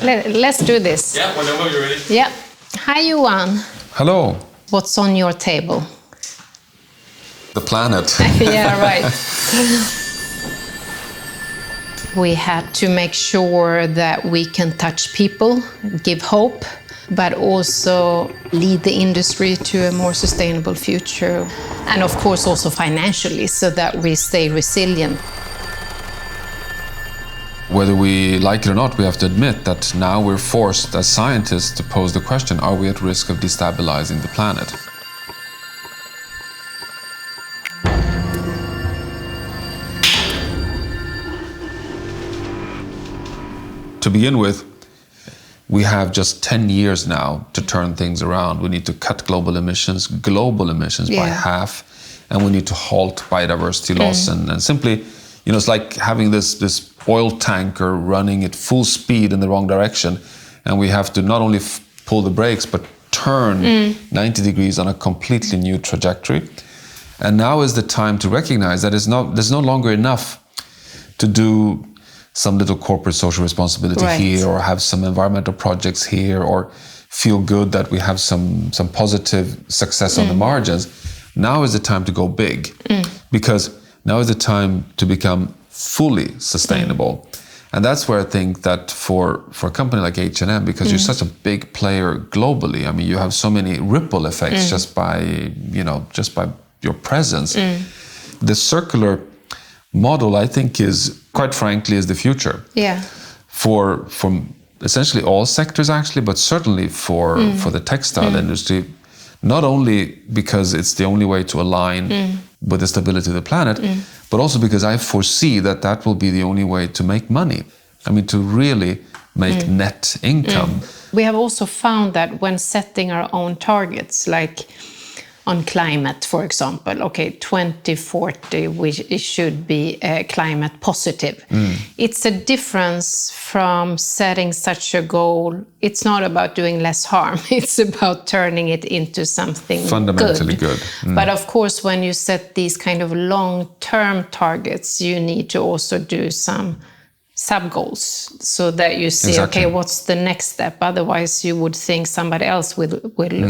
Let's do this. Yeah, whenever you're ready. Yeah. Hi, Johan. Hello. What's on your table? The planet. Yeah, right. We had to make sure that we can touch people, give hope, but also lead the industry to a more sustainable future. And of course also financially, so that we stay resilient. Whether we like it or not, we have to admit that now we're forced as scientists to pose the question, are we at risk of destabilizing the planet? To begin with, we have just 10 years now to turn things around. We need to cut global emissions by half, and we need to halt biodiversity loss. And simply, it's like having this oil tanker running at full speed in the wrong direction, and we have to not only pull the brakes, but turn 90 degrees on a completely new trajectory. And now is the time to recognize that there's no longer enough to do some little corporate social responsibility here, or have some environmental projects here, or feel good that we have some positive success on the margins. Now is the time to go big, because now is the time to become fully sustainable. And that's where I think that for a company like H&M, because you're such a big player globally, I mean, you have so many ripple effects just by your presence. The circular model, I think, is quite frankly is the future. Yeah. From essentially all sectors actually, but certainly for the textile industry, not only because it's the only way to align with the stability of the planet, but also because I foresee that will be the only way to make money. I mean, to really make net income. We have also found that when setting our own targets, like on climate, for example, 2040, it should be climate positive. It's a difference from setting such a goal. It's not about doing less harm. It's about turning it into something fundamentally good. But of course, when you set these kind of long-term targets, you need to also do some sub-goals, so that you see, okay, what's the next step? Otherwise, you would think somebody else will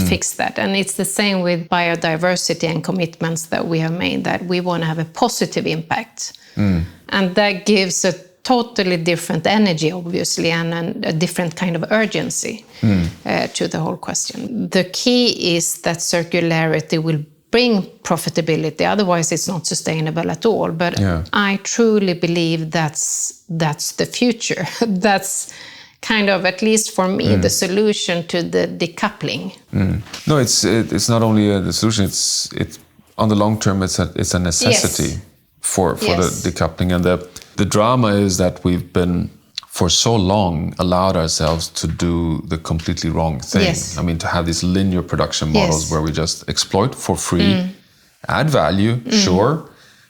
fix that. And it's the same with biodiversity and commitments that we have made, that we want to have a positive impact. And that gives a totally different energy, obviously, and a different kind of urgency to the whole question. The key is that circularity will bring profitability, otherwise it's not sustainable at all. But I truly believe that's the future. That's kind of, at least for me, the solution to the decoupling. No, it's not only the solution. It's on the long term. It's a necessity for the decoupling. And the drama is that we've been, for so long, allowed ourselves to do the completely wrong thing. I mean, to have these linear production models where we just exploit for free, add value, sure,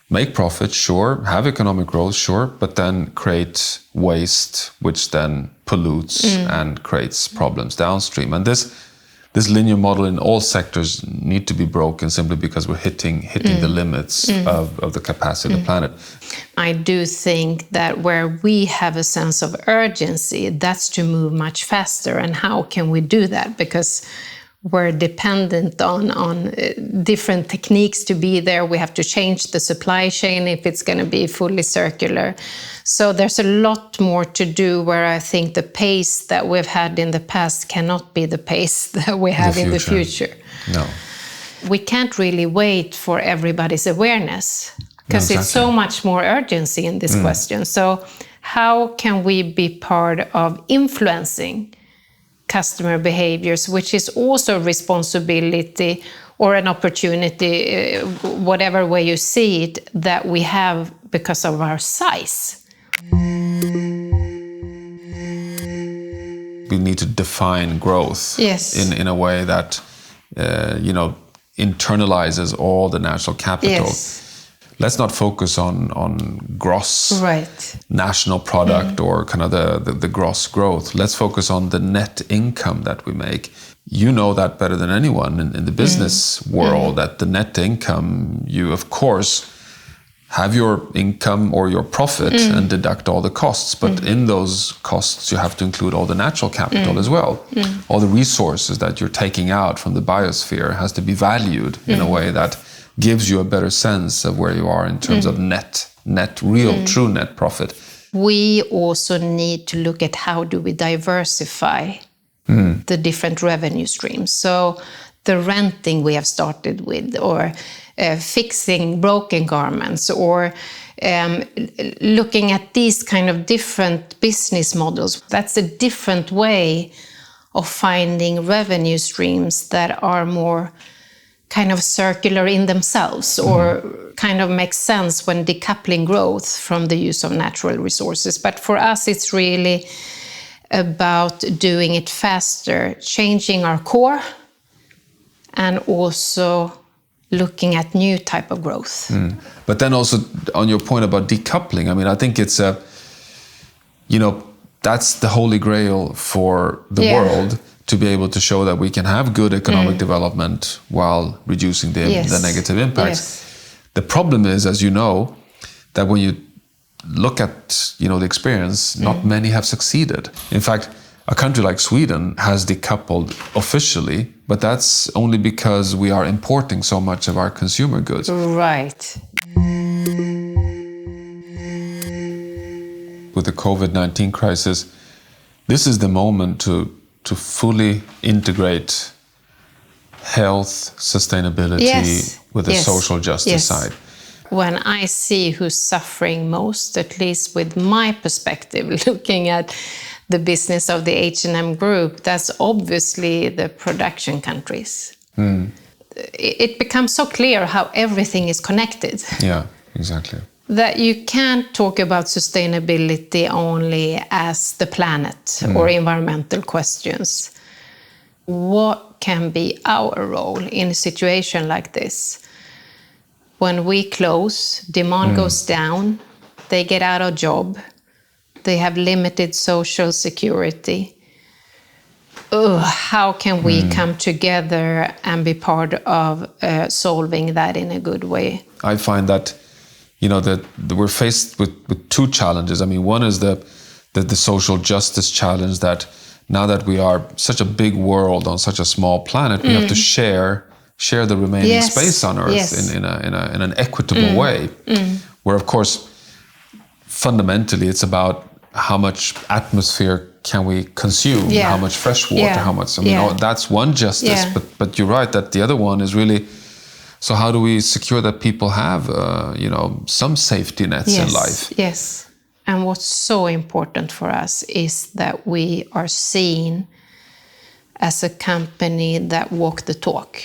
make profit, sure, have economic growth, sure, but then create waste, which then pollutes and creates problems downstream. And this linear model in all sectors need to be broken, simply because we're hitting the limits of the capacity of the planet. I do think that where we have a sense of urgency, that's to move much faster. And how can we do that? Because we're dependent on different techniques to be there. We have to change the supply chain if it's going to be fully circular. So there's a lot more to do, where I think the pace that we've had in the past cannot be the pace that we have in the future. No. We can't really wait for everybody's awareness, because it's so much more urgency in this question. So how can we be part of influencing customer behaviors, which is also responsibility or an opportunity, whatever way you see it, that we have because of our size? We need to define growth in a way that internalizes all the natural capital. Let's not focus on gross national product or kind of the gross growth. Let's focus on the net income that we make. You know that better than anyone in the business world, that the net income, you of course have your income or your profit and deduct all the costs. But in those costs, you have to include all the natural capital as well. All the resources that you're taking out from the biosphere has to be valued in a way that gives you a better sense of where you are in terms of true net profit. We also need to look at how do we diversify the different revenue streams. So the renting we have started with, or fixing broken garments, or looking at these kind of different business models. That's a different way of finding revenue streams that are more kind of circular in themselves, or kind of make sense when decoupling growth from the use of natural resources. But for us, it's really about doing it faster, changing our core, and also looking at new type of growth. But then also on your point about decoupling, I mean, I think it's that's the holy grail for the world, to be able to show that we can have good economic development while reducing the negative impacts. Yes. The problem is, as you know, that when you look at the experience, not many have succeeded. In fact, a country like Sweden has decoupled officially, but that's only because we are importing so much of our consumer goods. Right. With the COVID-19 crisis, this is the moment to fully integrate health, sustainability with the social justice side. When I see who's suffering most, at least with my perspective, looking at the business of the H&M Group, that's obviously the production countries. It becomes so clear how everything is connected. Yeah, exactly. That you can't talk about sustainability only as the planet or environmental questions. What can be our role in a situation like this? When we close, demand goes down, they get out of job, they have limited social security. How can we come together and be part of solving that in a good way? I find that that we're faced with two challenges. I mean, one is the social justice challenge, that now that we are such a big world on such a small planet, we have to share the remaining space on Earth in an equitable way. Where, of course, fundamentally, it's about how much atmosphere can we consume, how much fresh water, how much. I mean, that's one justice. But you're right that the other one is really. So how do we secure that people have, some safety nets in life? Yes. And what's so important for us is that we are seen as a company that walk the talk.